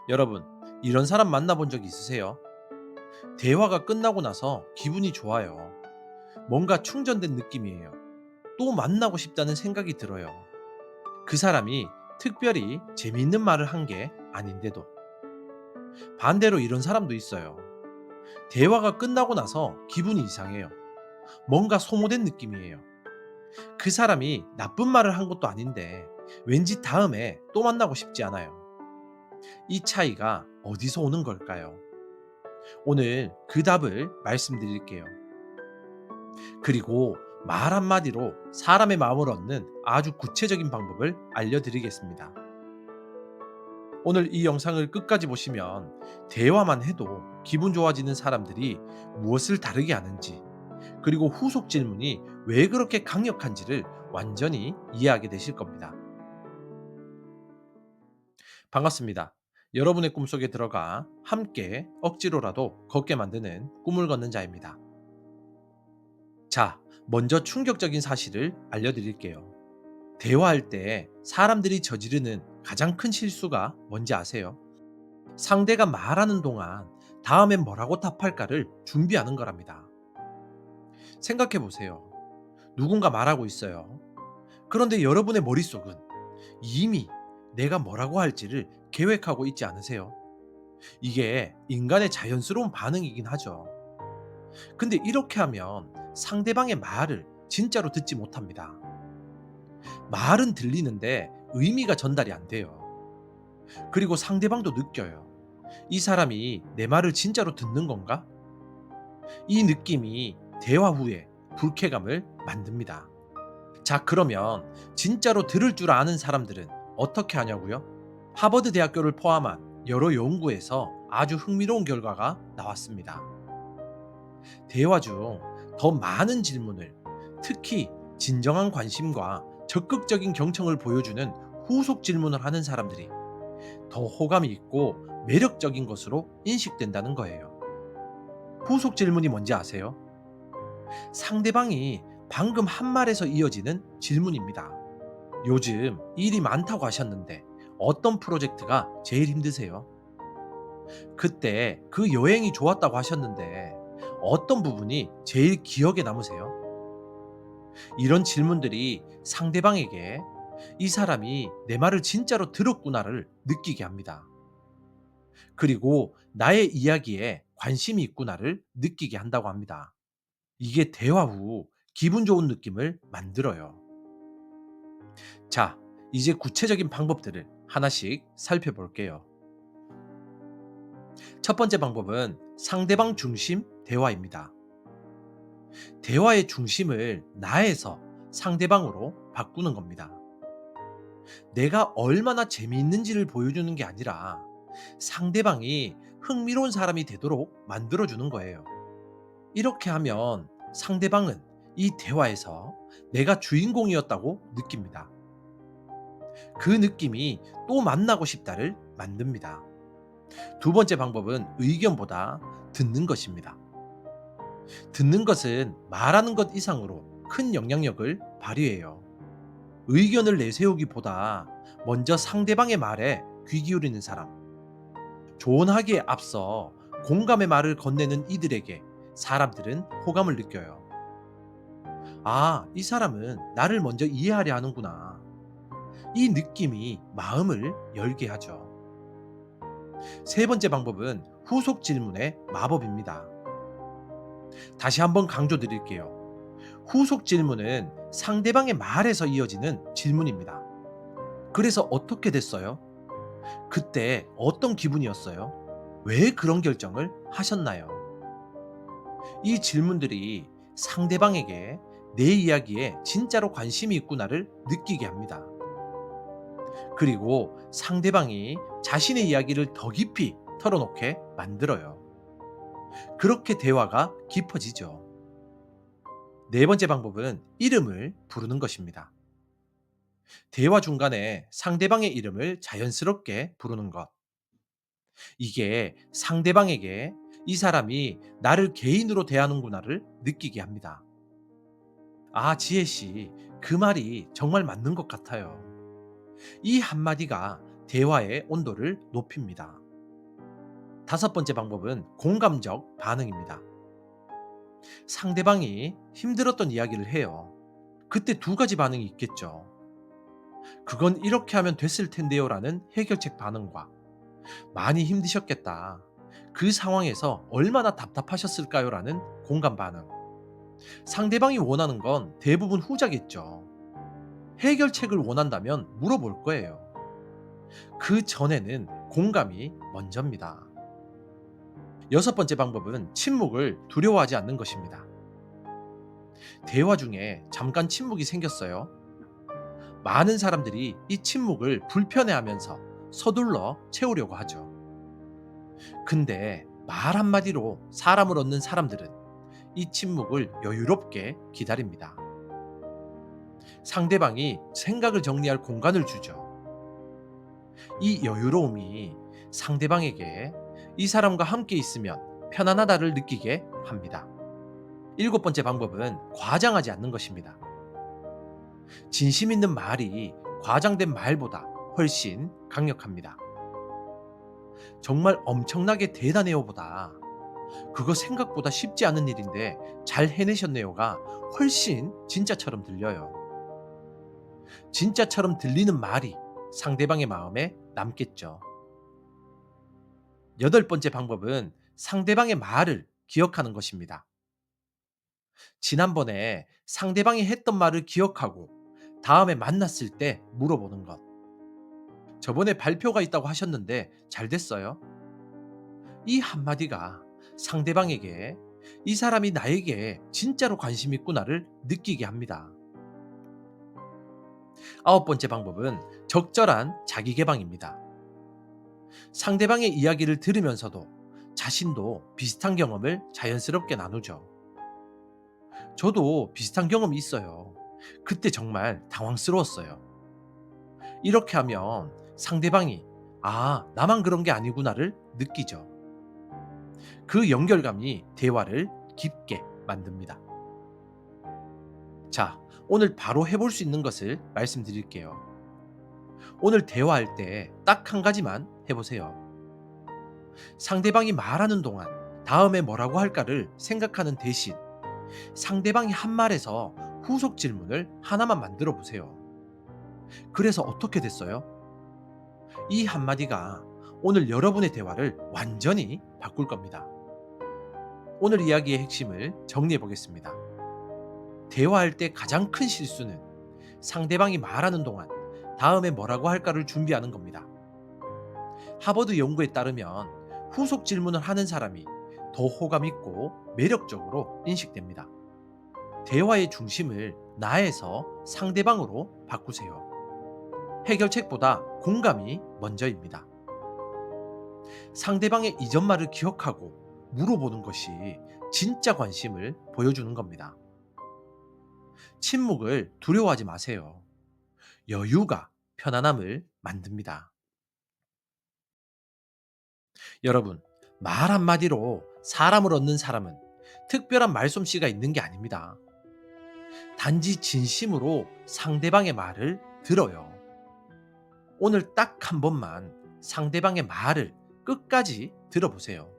여러분, 이런 사람 만나본 적 있으세요? 대화가 끝나고 나서 기분이 좋아요. 뭔가 충전된 느낌이에요. 또 만나고 싶다는 생각이 들어요. 그 사람이 특별히 재미있는 말을 한 게 아닌데도. 반대로 이런 사람도 있어요. 대화가 끝나고 나서 기분이 이상해요. 뭔가 소모된 느낌이에요. 그 사람이 나쁜 말을 한 것도 아닌데 왠지 다음에 또 만나고 싶지 않아요. 이 차이가 어디서 오는 걸까요? 오늘 그 답을 말씀드릴게요. 그리고 말 한마디로 사람의 마음을 얻는 아주 구체적인 방법을 알려드리겠습니다. 오늘 이 영상을 끝까지 보시면 대화만 해도 기분 좋아지는 사람들이 무엇을 다르게 하는지, 그리고 후속 질문이 왜 그렇게 강력한지를 완전히 이해하게 되실 겁니다. 반갑습니다. 여러분의 꿈속에 들어가 함께 억지로라도 걷게 만드는 꿈을 걷는 자입니다. 자, 먼저 충격적인 사실을 알려드릴게요. 대화할 때 사람들이 저지르는 가장 큰 실수가 뭔지 아세요? 상대가 말하는 동안 다음엔 뭐라고 답할까를 준비하는 거랍니다. 생각해 보세요. 누군가 말하고 있어요. 그런데 여러분의 머릿속은 이미 내가 뭐라고 할지를 계획하고 있지 않으세요? 이게 인간의 자연스러운 반응이긴 하죠. 근데 이렇게 하면 상대방의 말을 진짜로 듣지 못합니다. 말은 들리는데 의미가 전달이 안 돼요. 그리고 상대방도 느껴요. 이 사람이 내 말을 진짜로 듣는 건가? 이 느낌이 대화 후에 불쾌감을 만듭니다. 자, 그러면 진짜로 들을 줄 아는 사람들은 어떻게 하냐고요? 하버드 대학교를 포함한 여러 연구에서 아주 흥미로운 결과가 나왔습니다. 대화 중 더 많은 질문을, 특히 진정한 관심과 적극적인 경청을 보여주는 후속 질문을 하는 사람들이 더 호감이 있고 매력적인 것으로 인식된다는 거예요. 후속 질문이 뭔지 아세요? 상대방이 방금 한 말에서 이어지는 질문입니다. 요즘 일이 많다고 하셨는데 어떤 프로젝트가 제일 힘드세요? 그때 그 여행이 좋았다고 하셨는데 어떤 부분이 제일 기억에 남으세요? 이런 질문들이 상대방에게 이 사람이 내 말을 진짜로 들었구나를 느끼게 합니다. 그리고 나의 이야기에 관심이 있구나를 느끼게 한다고 합니다. 이게 대화 후 기분 좋은 느낌을 만들어요. 자, 이제 구체적인 방법들을 하나씩 살펴볼게요. 첫 번째 방법은 상대방 중심 대화입니다. 대화의 중심을 나에서 상대방으로 바꾸는 겁니다. 내가 얼마나 재미있는지를 보여주는 게 아니라 상대방이 흥미로운 사람이 되도록 만들어주는 거예요. 이렇게 하면 상대방은 이 대화에서 내가 주인공이었다고 느낍니다. 그 느낌이 또 만나고 싶다를 만듭니다. 두 번째 방법은 의견보다 듣는 것입니다. 듣는 것은 말하는 것 이상으로 큰 영향력을 발휘해요. 의견을 내세우기보다 먼저 상대방의 말에 귀 기울이는 사람, 조언하기에 앞서 공감의 말을 건네는 이들에게 사람들은 호감을 느껴요. 아, 이 사람은 나를 먼저 이해하려 하는구나. 이 느낌이 마음을 열게 하죠. 세 번째 방법은 후속 질문의 마법입니다. 다시 한번 강조드릴게요. 후속 질문은 상대방의 말에서 이어지는 질문입니다. 그래서 어떻게 됐어요? 그때 어떤 기분이었어요? 왜 그런 결정을 하셨나요? 이 질문들이 상대방에게 내 이야기에 진짜로 관심이 있구나를 느끼게 합니다. 그리고 상대방이 자신의 이야기를 더 깊이 털어놓게 만들어요. 그렇게 대화가 깊어지죠. 네 번째 방법은 이름을 부르는 것입니다. 대화 중간에 상대방의 이름을 자연스럽게 부르는 것. 이게 상대방에게 이 사람이 나를 개인으로 대하는구나를 느끼게 합니다. 아, 지혜 씨, 그 말이 정말 맞는 것 같아요. 이 한마디가 대화의 온도를 높입니다. 다섯 번째 방법은 공감적 반응입니다. 상대방이 힘들었던 이야기를 해요. 그때 두 가지 반응이 있겠죠. 그건 이렇게 하면 됐을 텐데요라는 해결책 반응과 많이 힘드셨겠다. 그 상황에서 얼마나 답답하셨을까요라는 공감 반응. 상대방이 원하는 건 대부분 후자겠죠. 해결책을 원한다면 물어볼 거예요. 그 전에는 공감이 먼저입니다. 여섯 번째 방법은 침묵을 두려워하지 않는 것입니다. 대화 중에 잠깐 침묵이 생겼어요. 많은 사람들이 이 침묵을 불편해하면서 서둘러 채우려고 하죠. 근데 말 한마디로 사람을 얻는 사람들은 이 침묵을 여유롭게 기다립니다. 상대방이 생각을 정리할 공간을 주죠. 이 여유로움이 상대방에게 이 사람과 함께 있으면 편안하다를 느끼게 합니다. 일곱 번째 방법은 과장하지 않는 것입니다. 진심 있는 말이 과장된 말보다 훨씬 강력합니다. 정말 엄청나게 대단해요보다 그거 생각보다 쉽지 않은 일인데 잘 해내셨네요가 훨씬 진짜처럼 들려요. 진짜처럼 들리는 말이 상대방의 마음에 남겠죠. 여덟 번째 방법은 상대방의 말을 기억하는 것입니다. 지난번에 상대방이 했던 말을 기억하고 다음에 만났을 때 물어보는 것. 저번에 발표가 있다고 하셨는데 잘 됐어요? 이 한마디가 상대방에게 이 사람이 나에게 진짜로 관심 있구나를 느끼게 합니다. 아홉 번째 방법은 적절한 자기 개방입니다. 상대방의 이야기를 들으면서도 자신도 비슷한 경험을 자연스럽게 나누죠. 저도 비슷한 경험이 있어요. 그때 정말 당황스러웠어요. 이렇게 하면 상대방이 아, 나만 그런 게 아니구나를 느끼죠. 그 연결감이 대화를 깊게 만듭니다. 자, 오늘 바로 해볼 수 있는 것을 말씀드릴게요. 오늘 대화할 때 딱 한 가지만 해보세요. 상대방이 말하는 동안 다음에 뭐라고 할까를 생각하는 대신 상대방이 한 말에서 후속 질문을 하나만 만들어 보세요. 그래서 어떻게 됐어요? 이 한마디가 오늘 여러분의 대화를 완전히 바꿀 겁니다. 오늘 이야기의 핵심을 정리해 보겠습니다. 대화할 때 가장 큰 실수는 상대방이 말하는 동안 다음에 뭐라고 할까를 준비하는 겁니다. 하버드 연구에 따르면 후속 질문을 하는 사람이 더 호감 있고 매력적으로 인식됩니다. 대화의 중심을 나에서 상대방으로 바꾸세요. 해결책보다 공감이 먼저입니다. 상대방의 이전 말을 기억하고 물어보는 것이 진짜 관심을 보여주는 겁니다. 침묵을 두려워하지 마세요. 여유가 편안함을 만듭니다. 여러분, 말 한마디로 사람을 얻는 사람은 특별한 말솜씨가 있는 게 아닙니다. 단지 진심으로 상대방의 말을 들어요. 오늘 딱 한 번만 상대방의 말을 끝까지 들어보세요.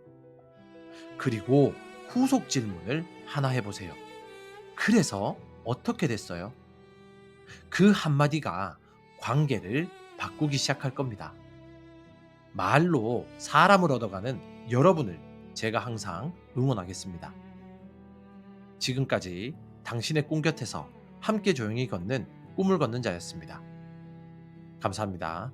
그리고 후속 질문을 하나 해보세요. 그래서 어떻게 됐어요? 그 한마디가 관계를 바꾸기 시작할 겁니다. 말로 사람을 얻어가는 여러분을 제가 항상 응원하겠습니다. 지금까지 당신의 꿈 곁에서 함께 조용히 걷는 꿈을 걷는 자였습니다. 감사합니다.